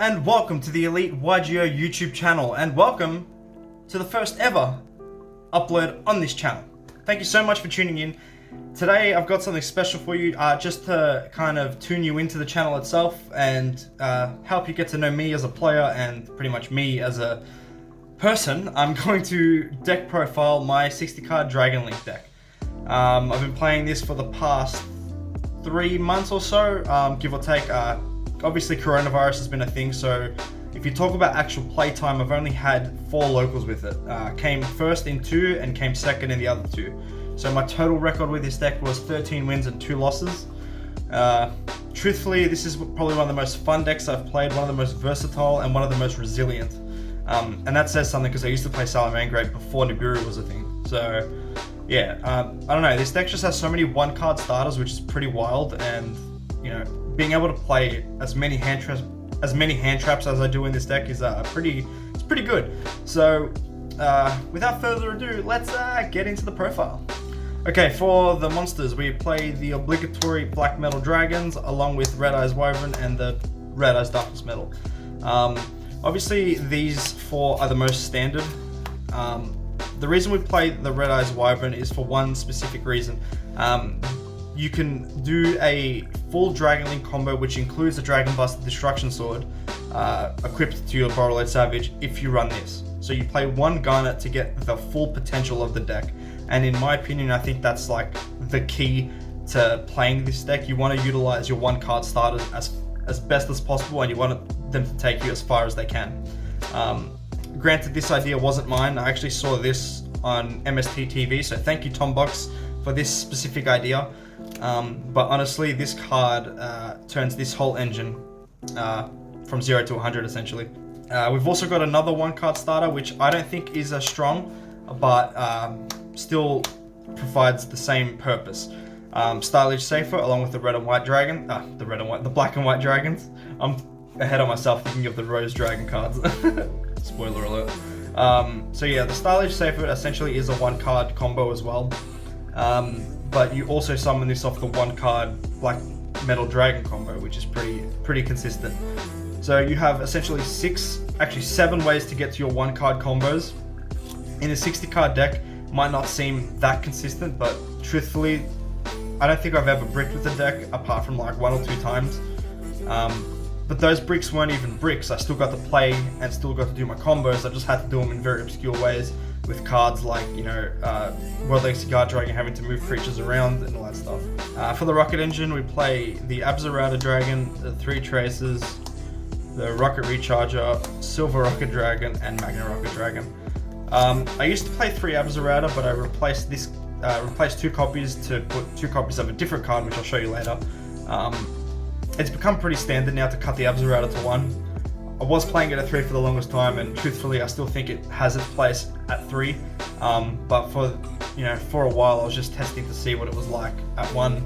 and welcome to the Elite YGO YouTube channel, and welcome to the first ever upload on this channel. Thank you so much for tuning in. Today I've got something special for you, just to kind of tune you into the channel itself and help you get to know me as a player and pretty much me as a person. I'm going to deck profile my 60 card Dragon Link deck. I've been playing this for the past 3 months or so, give or take. Obviously coronavirus has been a thing, so if you talk about actual play time, I've only had 4 locals with it. Came first in 2 and came second in the other 2. So my total record with this deck was 13 wins and 2 losses. Truthfully, this is probably one of the most fun decks I've played, one of the most versatile and one of the most resilient. And that says something because I used to play Salamangreat before Nibiru was a thing. So yeah, I don't know, this deck just has so many 1-card starters, which is pretty wild, and you know, being able to play as many hand traps as I do in this deck is pretty good. So without further ado, let's get into the profile. Okay, for the monsters, we play the obligatory Black Metal Dragons along with Red Eyes Wyvern and the Red Eyes Darkness Metal. Obviously these 4 are the most standard. The reason we play the Red Eyes Wyvern is for one specific reason. You can do a full Dragon Link combo, which includes the Dragon Buster Destruction Sword equipped to your Borrelate Savage if you run this. So you play 1 Garnet to get the full potential of the deck. And in my opinion, I think that's like the key to playing this deck. You want to utilize your 1-card starters as best as possible, and you want them to take you as far as they can. Granted, this idea wasn't mine. I actually saw this on MST TV, so thank you Tom Box for this specific idea. But honestly, this card turns this whole engine from 0 to 100 essentially. We've also got another 1-card starter, which I don't think is as strong, but still provides the same purpose. Stylish Safer along with the red and white dragon, the black and white dragons. I'm ahead of myself thinking of the rose dragon cards. Spoiler alert. So yeah, the Stylish Safer essentially is a 1-card combo as well. But you also summon this off the 1-card Black Metal Dragon combo, which is pretty consistent. So you have essentially 7 ways to get to your 1-card combos. In a 60-card deck, might not seem that consistent, but truthfully, I don't think I've ever bricked with the deck apart from like 1 or 2 times. But those bricks weren't even bricks. I still got to play and still got to do my combos. I just had to do them in very obscure ways with cards like, you know, World Legacy Guard Dragon having to move creatures around and all that stuff. For the Rocket Engine, we play the Abzerata Dragon, the 3 Traces, the Rocket Recharger, Silver Rocket Dragon, and Magna Rocket Dragon. I used to play 3 Abzerata, but I replaced 2 copies to put 2 copies of a different card, which I'll show you later. It's become pretty standard now to cut the Abzerata to 1. I was playing it at 3 for the longest time, and truthfully I still think it has its place at 3. But for a while I was just testing to see what it was like at 1.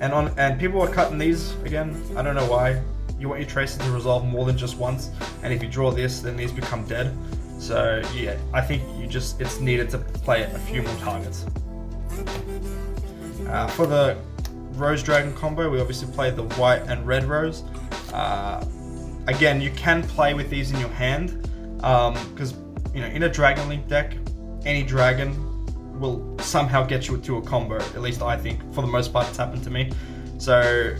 And people were cutting these again. I don't know why. You want your traces to resolve more than just once, and if you draw this, then these become dead. So yeah, I think it's needed to play it a few more targets. For the Rose Dragon combo, we obviously play the white and red rose. Again, you can play with these in your hand, because you know, in a Dragon Link deck, any dragon will somehow get you to a combo. At least I think, for the most part, it's happened to me. So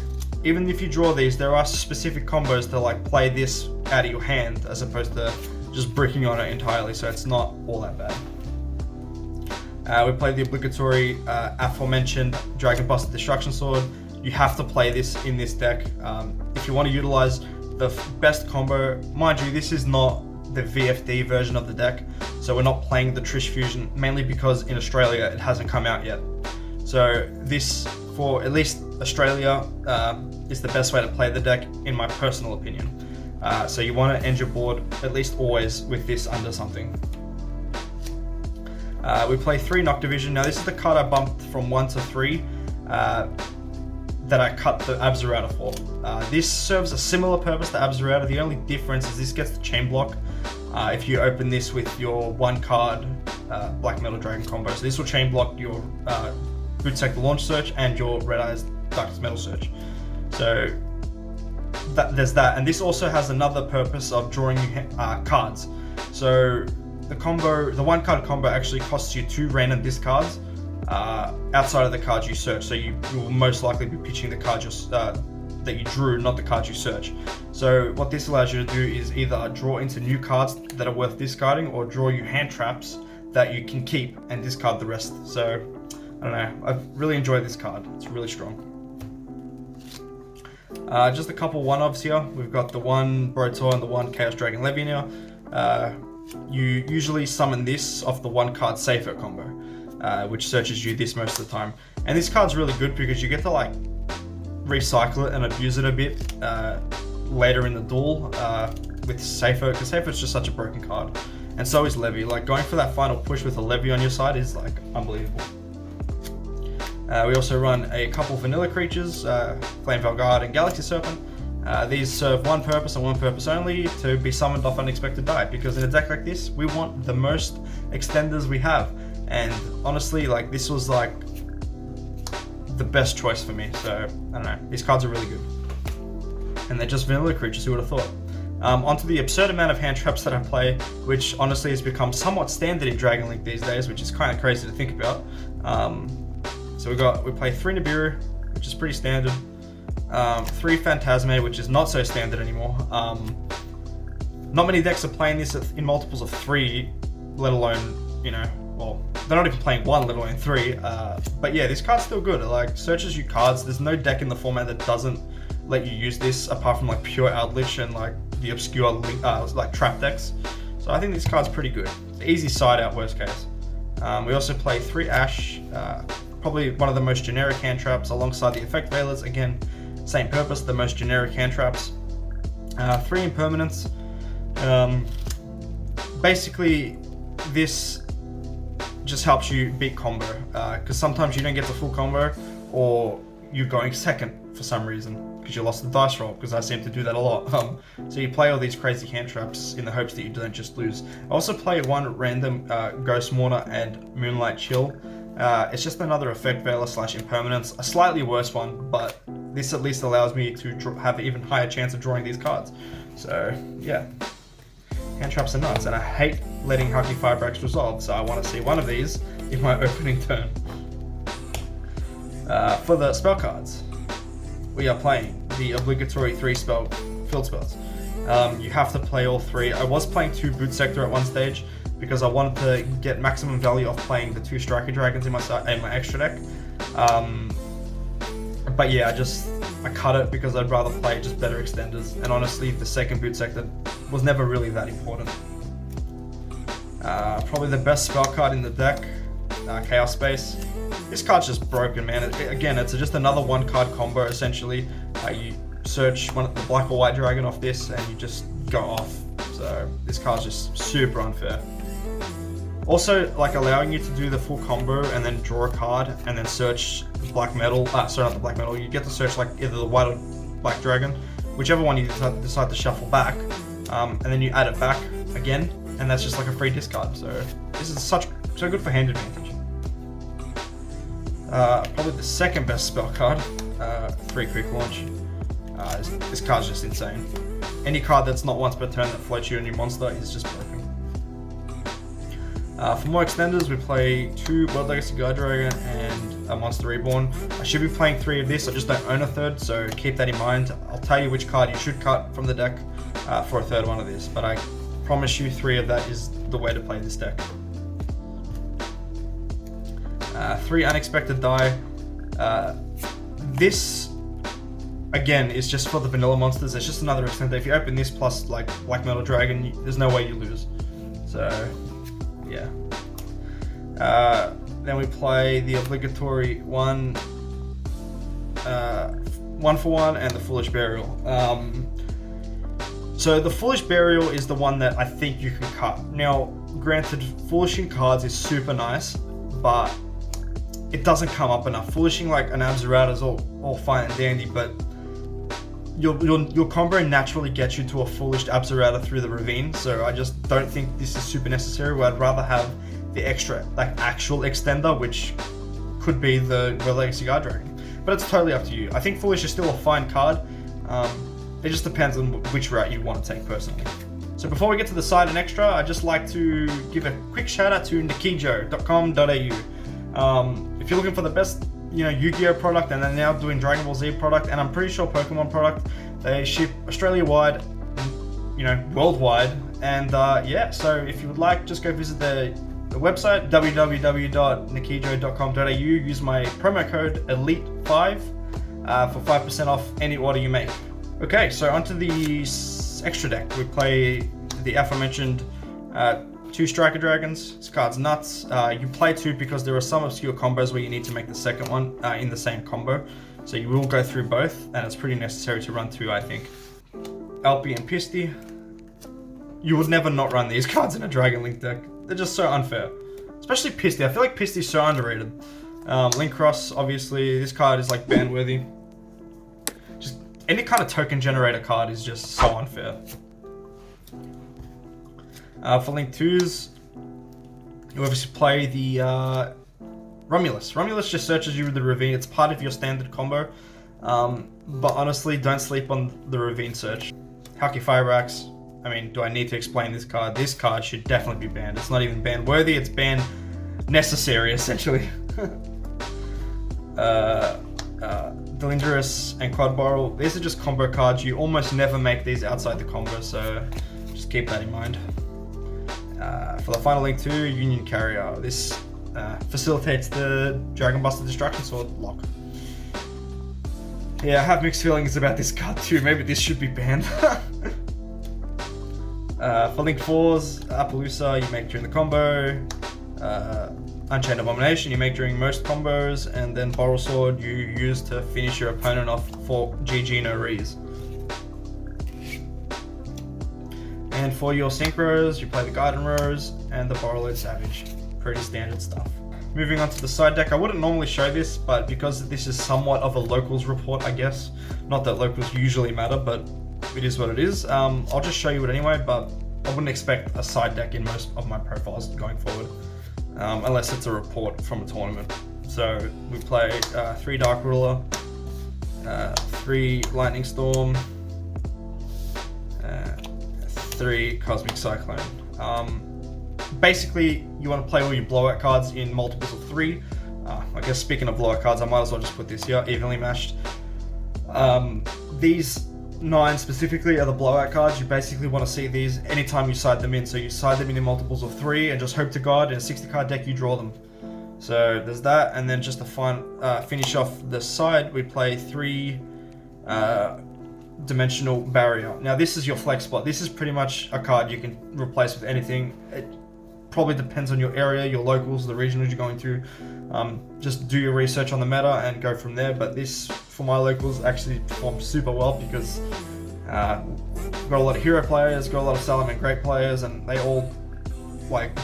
even if you draw these, there are specific combos to like play this out of your hand as opposed to just bricking on it entirely. So it's not all that bad. We play the obligatory aforementioned Dragon Buster Destruction Sword. You have to play this in this deck if you want to utilize the best combo. Mind you, this is not the VFD version of the deck, so we're not playing the Trish Fusion, mainly because in Australia it hasn't come out yet. So this, for at least Australia, is the best way to play the deck in my personal opinion. So you want to end your board at least always with this under something. We play 3 Noctivision. Now this is the card I bumped from 1 to 3 that I cut the Abzerata for. This serves a similar purpose to Abzerata. The only difference is this gets the chain block if you open this with your 1-card Black Metal Dragon combo. So this will chain block your Bootsec the Launch Search and your Red Eyes Darkness Metal Search. So there's that, and this also has another purpose of drawing cards. So the one card combo actually costs you 2 random discards outside of the cards you search. So you will most likely be pitching the cards that you drew, not the cards you search. So what this allows you to do is either draw into new cards that are worth discarding, or draw you hand traps that you can keep and discard the rest. So I don't know, I've really enjoyed this card. It's really strong. Just a couple one-offs here. We've got the one Brotor and the one Chaos Dragon Levianeer. You usually summon this off the one card Safer combo, which searches you this most of the time. And this card's really good because you get to like recycle it and abuse it a bit later in the duel with Safer, because Safer is just such a broken card. And so is Levy. Like, going for that final push with a Levy on your side is like unbelievable. We also run a couple vanilla creatures, Flame Valguard and Galaxy Serpent. These serve one purpose and one purpose only, to be summoned off unexpected die, because in a deck like this, we want the most extenders we have. And honestly, like, this was like the best choice for me. So I don't know, these cards are really good. And they're just vanilla creatures, who would have thought? Onto the absurd amount of hand traps that I play, which honestly has become somewhat standard in Dragon Link these days, which is kind of crazy to think about. So we play 3 Nibiru, which is pretty standard. 3 Phantasme, which is not so standard anymore. Not many decks are playing this in multiples of 3, let alone, you know, well, they're not even playing 1, let alone 3. But yeah, this card's still good. It like searches you cards. There's no deck in the format that doesn't let you use this, apart from like pure Outlich and like the obscure like trap decks. So I think this card's pretty good. It's an easy side out, worst case. We also play 3 Ash, probably one of the most generic hand traps, alongside the Effect Veilers. Again, same purpose, the most generic hand traps. 3 Impermanence. Basically, this just helps you beat combo, because sometimes you don't get the full combo, or you're going second for some reason because you lost the dice roll, because I seem to do that a lot. So you play all these crazy hand traps in the hopes that you don't just lose. I also play 1 random Ghost Mourner and Moonlight Chill. It's just another Effect Veiler / Impermanence, a slightly worse one, but this at least allows me to have an even higher chance of drawing these cards. So yeah, hand traps are nuts, and I hate letting Haki Firebrax resolve, so I want to see one of these in my opening turn. For the spell cards, we are playing the obligatory 3 field spells. You have to play all 3. I was playing 2 Boot Sector at one stage, because I wanted to get maximum value off playing the 2 Striker Dragons in my extra deck. But yeah, I cut it because I'd rather play just better extenders, and honestly, the second Boot Sector was never really that important. Probably the best spell card in the deck, Chaos Space. This card's just broken, man. Again, it's just another 1 card combo, essentially. You search the black or white dragon off this, and you just go off. So this card's just super unfair. Also, like, allowing you to do the full combo and then draw a card and then search the black metal. Sorry, not the black metal. You get to search like either the white or black dragon, whichever one you decide to shuffle back, and then you add it back again, and that's just like a free discard. So this is so good for hand advantage. Probably the second best spell card, 3 Quick Launch. This card's just insane. Any card that's not once per turn that floats you a new monster is just broken. For more extenders, we play 2 World Legacy Guard Dragon and a Monster Reborn. I should be playing 3 of this, I just don't own a third, so keep that in mind. I'll tell you which card you should cut from the deck for a third one of this, but I promise you 3 of that is the way to play this deck. 3 Unexpected Die. This, again, is just for the vanilla monsters. It's just another extender. If you open this plus like Black Metal Dragon, there's no way you lose. So yeah. Then we play the obligatory 1 for 1 and the Foolish Burial. So the Foolish Burial is the one that I think you can cut. Now, granted, Foolishing cards is super nice, but it doesn't come up enough. Foolishing like an Abzerata is all fine and dandy, but your combo naturally gets you to a Foolish Abzerata through the Ravine, so I just don't think this is super necessary. I'd rather have the extra, like, actual extender, which could be the Legacy Guard Dragon. But it's totally up to you. I think Foolish is still a fine card. it just depends on which route you want to take personally. So before we get to the side and extra, I'd just like to give a quick shout out to nikijo.com.au. If you're looking for the best, Yu-Gi-Oh product, and they're now doing Dragon Ball Z product, and I'm pretty sure Pokemon product, they ship Australia-wide, worldwide, and yeah. So if you would like, just go visit the website www.nikijo.com.au. Use my promo code ELITE5 for 5% off any order you make. Okay, so onto the extra deck. We play the aforementioned 2 Striker Dragons. This card's nuts. You play 2 because there are some obscure combos where you need to make the second one in the same combo. So you will go through both, and it's pretty necessary to run 2, I think. Alpi and Pisty. You would never not run these cards in a Dragon Link deck. They're just so unfair. Especially Pisty. I feel like Pisty's so underrated. Link Cross, obviously. This card is like ban worthy. Just any kind of token generator card is just so unfair. For Link 2s, you obviously play the Romulus. Romulus just searches you with the Ravine. It's part of your standard combo. But honestly, don't sleep on the Ravine search. Haki Fireaxe. I mean, do I need to explain this card? This card should definitely be banned. It's not even ban worthy, it's ban necessary, essentially. Delindrus and Quad Barrel. These are just combo cards. You almost never make these outside the combo, so just keep that in mind. For the final Link 2, Union Carrier. This facilitates the Dragon Buster Destruction Sword lock. Yeah, I have mixed feelings about this card too. Maybe this should be banned. For Link 4s, Appaloosa you make during the combo. Unchained Abomination you make during most combos, and then Borrel Sword you use to finish your opponent off for GG no Rhys. And for your Synchros, you play the Garden Rose and the Borrelode Savage. Pretty standard stuff. Moving on to the side deck, I wouldn't normally show this, but because this is somewhat of a locals report, I guess. Not that locals usually matter, but it is what it is. I'll just show you it anyway, but I wouldn't expect a side deck in most of my profiles going forward. Unless it's a report from a tournament. So we play 3 Dark Ruler, 3 Lightning Storm, 3 Cosmic Cyclone. Basically, you want to play all your blowout cards in multiples of 3. I guess speaking of blowout cards, I might as well just put this here, evenly matched. These 9 specifically are the blowout cards. You basically want to see these anytime you side them in. So you side them in multiples of 3 and just hope to God in a 60 card deck you draw them. So there's that, and then just to finish off the side, we play 3 Dimensional Barrier. Now this is your flex spot. This is pretty much a card you can replace with anything. It probably depends on your area, your locals, the regionals you're going through. Just do your research on the meta and go from there. But this, for my locals, actually performs super well because we've got a lot of hero players, got a lot of Salaman Great players, and they all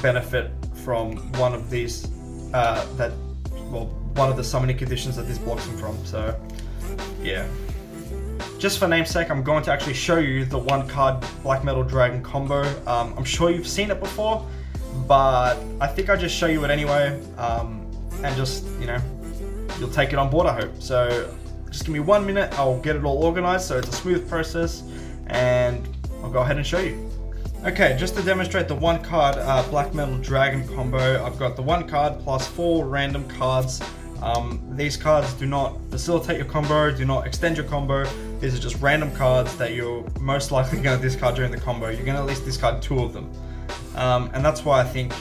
benefit from one of these one of the summoning conditions that this blocks them from. So yeah. Just for namesake, I'm going to actually show you the 1 card Black Metal Dragon combo. I'm sure you've seen it before, but I think I'll just show you it anyway, and just, you'll take it on board, I hope. So just give me 1 minute, I'll get it all organized so it's a smooth process, and I'll go ahead and show you. Okay, just to demonstrate the 1 card Black Metal Dragon combo, I've got the 1 card plus 4 random cards. These cards do not facilitate your combo, do not extend your combo. These are just random cards that you're most likely going to discard during the combo. You're going to at least discard 2 of them. And that's why I think,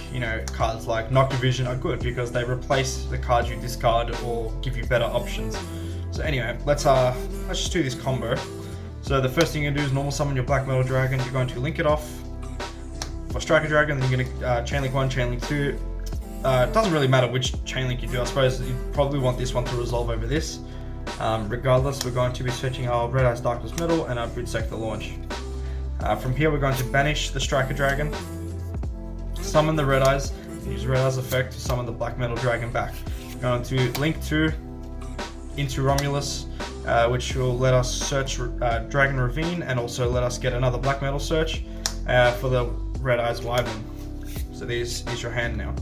cards like Knock Division are good, because they replace the cards you discard or give you better options. So anyway, let's just do this combo. So the first thing you're going to do is normal summon your Black Metal Dragon. You're going to link it off for Striker Dragon, then you're going to Chain Link 1, Chain Link 2. It doesn't really matter which chain link you do. I suppose you probably want this one to resolve over this. Regardless, we're going to be searching our Red Eyes Darkness Metal and our Brood Sector launch. From here, we're going to banish the Striker Dragon, summon the Red Eyes, and use Red Eyes effect to summon the Black Metal Dragon back. We're going to link 2 into Romulus, which will let us search Dragon Ravine and also let us get another Black Metal search for the Red Eyes Wyvern. So there's your hand now.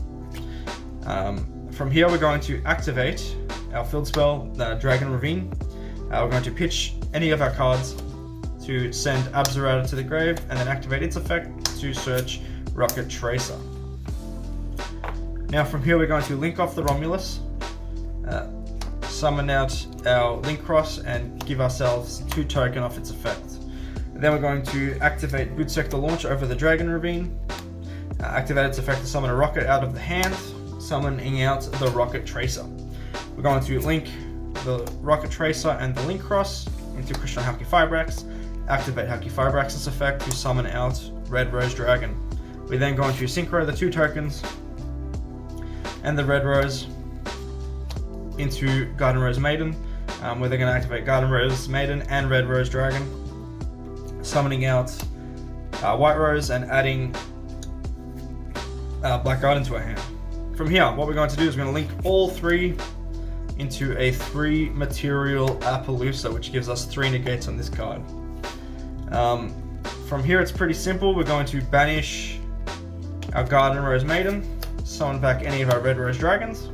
From here, we're going to activate our field spell, Dragon Ravine. We're going to pitch any of our cards to send Abzerata to the grave, and then activate its effect to search Rocket Tracer. Now from here we're going to link off the Romulus, summon out our Link Cross and give ourselves 2 token off its effect. And then we're going to activate Boot Sector Launch over the Dragon Ravine, activate its effect to summon a rocket out of the hand, summoning out the Rocket Tracer. We're going to link the Rocket Tracer and the Link Cross into Crystal Halki Fibrax, activate Halki Fibrax's effect to summon out Red Rose Dragon. We're then going to synchro the 2 tokens and the Red Rose into Garden Rose Maiden, where they're going to activate Garden Rose Maiden and Red Rose Dragon, summoning out White Rose and adding Black Garden to our hand. From here, what we're going to do is we're going to link all 3 into a 3 material Appaloosa, which gives us 3 negates on this card. From here, it's pretty simple. We're going to banish our Garden Rose Maiden, summon back any of our Red Rose Dragons.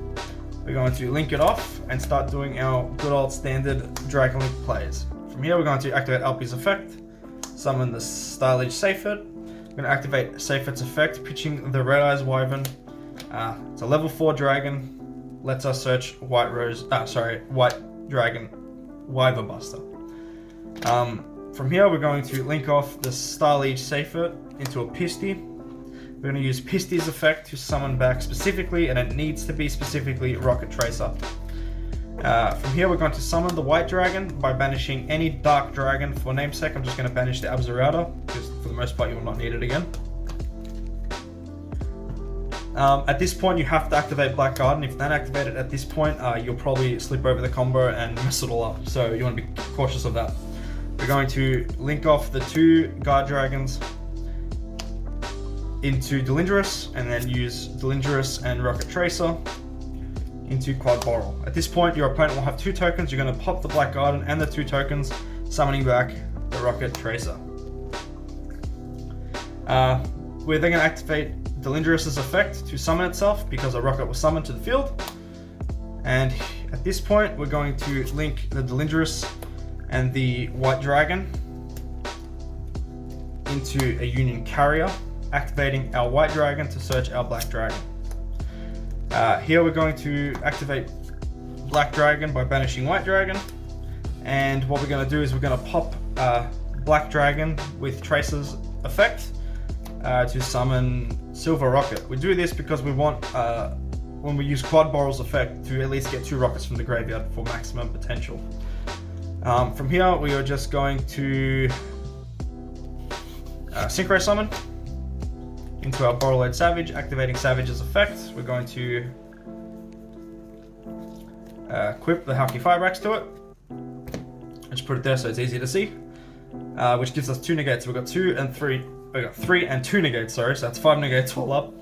We're going to link it off and start doing our good old standard Dragon Link plays. From here, we're going to activate Alpi's effect, summon the Style Edge Seyfert. We're going to activate Seyfert's effect, pitching the Red Eyes Wyvern. It's a level 4 dragon. Lets us search White Dragon Wyvern Buster. From here, we're going to link off the Style Edge Seyfert into a Pisty. We're going to use Pisty's effect to summon back specifically, and it needs to be specifically Rocket Tracer. From here, we're going to summon the White Dragon by banishing any Dark Dragon. For namesake, I'm just going to banish the Abzerata, because for the most part you will not need it again. At this point, you have to activate Black Garden. If you don't activate it at this point, you'll probably slip over the combo and mess it all up. So you want to be cautious of that. We're going to link off the 2 Guard Dragons into Delindrus, and then use Delindrus and Rocket Tracer into Quad Boral. At this point, your opponent will have 2 tokens. You're going to pop the Black Garden and the 2 tokens, summoning back the Rocket Tracer. We're then going to activate Delindrus' effect to summon itself, because a rocket was summoned to the field. And at this point, we're going to link the Delindrus and the White Dragon into a Union Carrier, activating our White Dragon to search our Black Dragon. Here we're going to activate Black Dragon by banishing White Dragon, and what we're going to do is we're going to pop Black Dragon with Tracer's effect to summon Silver Rocket. We do this because we want, when we use Quad Boral's effect, to at least get 2 rockets from the graveyard for maximum potential. From here, we are just going to Synchro Summon into our Borreload Savage, activating Savage's effect. We're going to equip the Halki Fibrax to it. Just put it there so it's easy to see. Which gives us 2 negates. We've got 2 and 3. We've got 3 and 2 negates, sorry, so that's 5 negates all up.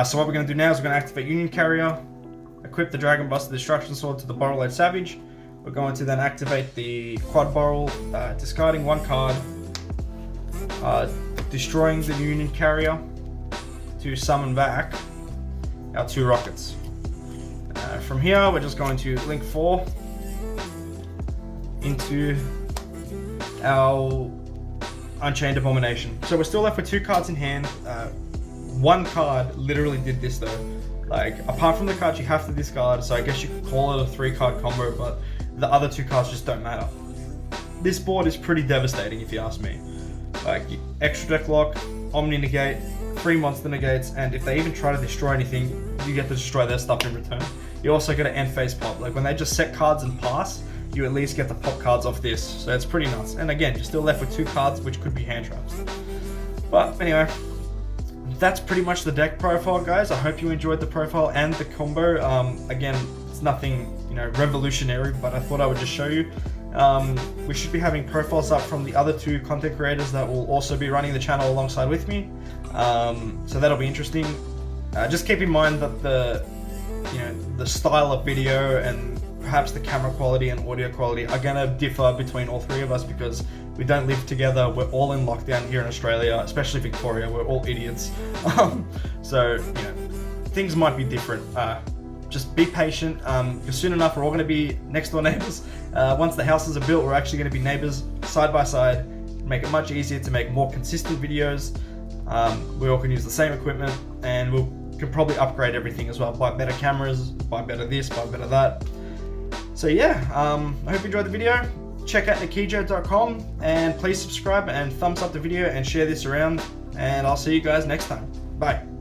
So what we're going to do now is we're going to activate Union Carrier, equip the Dragon Buster Destruction Sword to the Borreload Savage. We're going to then activate the Quad Boral, discarding 1 card, destroying the Union Carrier to summon back our 2 rockets. From here, we're just going to link 4 into our Unchained Abomination. So we're still left with 2 cards in hand. 1 card literally did this though. Like, apart from the cards you have to discard, so I guess you could call it a 3-card combo, but the other 2 cards just don't matter. This board is pretty devastating if you ask me. Like, extra deck lock, Omni negate, 3 monster negates, and if they even try to destroy anything, you get to destroy their stuff in return. You also get an end phase pop. Like, when they just set cards and pass, you at least get the pop cards off this. So it's pretty nuts. And again, you're still left with 2 cards, which could be hand traps. But anyway, that's pretty much the deck profile, guys. I hope you enjoyed the profile and the combo. Again, it's nothing, revolutionary, but I thought I would just show you. We should be having profiles up from the other 2 content creators that will also be running the channel alongside with me. So that'll be interesting. Just keep in mind that the style of video and perhaps the camera quality and audio quality are gonna differ between all 3 of us, because we don't live together. We're all in lockdown here in Australia, especially Victoria. We're all idiots. So things might be different. Just be patient. Soon enough, we're all going to be next door neighbors. Once the houses are built, we're actually going to be neighbors side by side, make it much easier to make more consistent videos. We all can use the same equipment, and we can probably upgrade everything as well, buy better cameras, buy better this, buy better that. So yeah, I hope you enjoyed the video. Check out nikijo.com, and please subscribe and thumbs up the video and share this around, and I'll see you guys next time. Bye.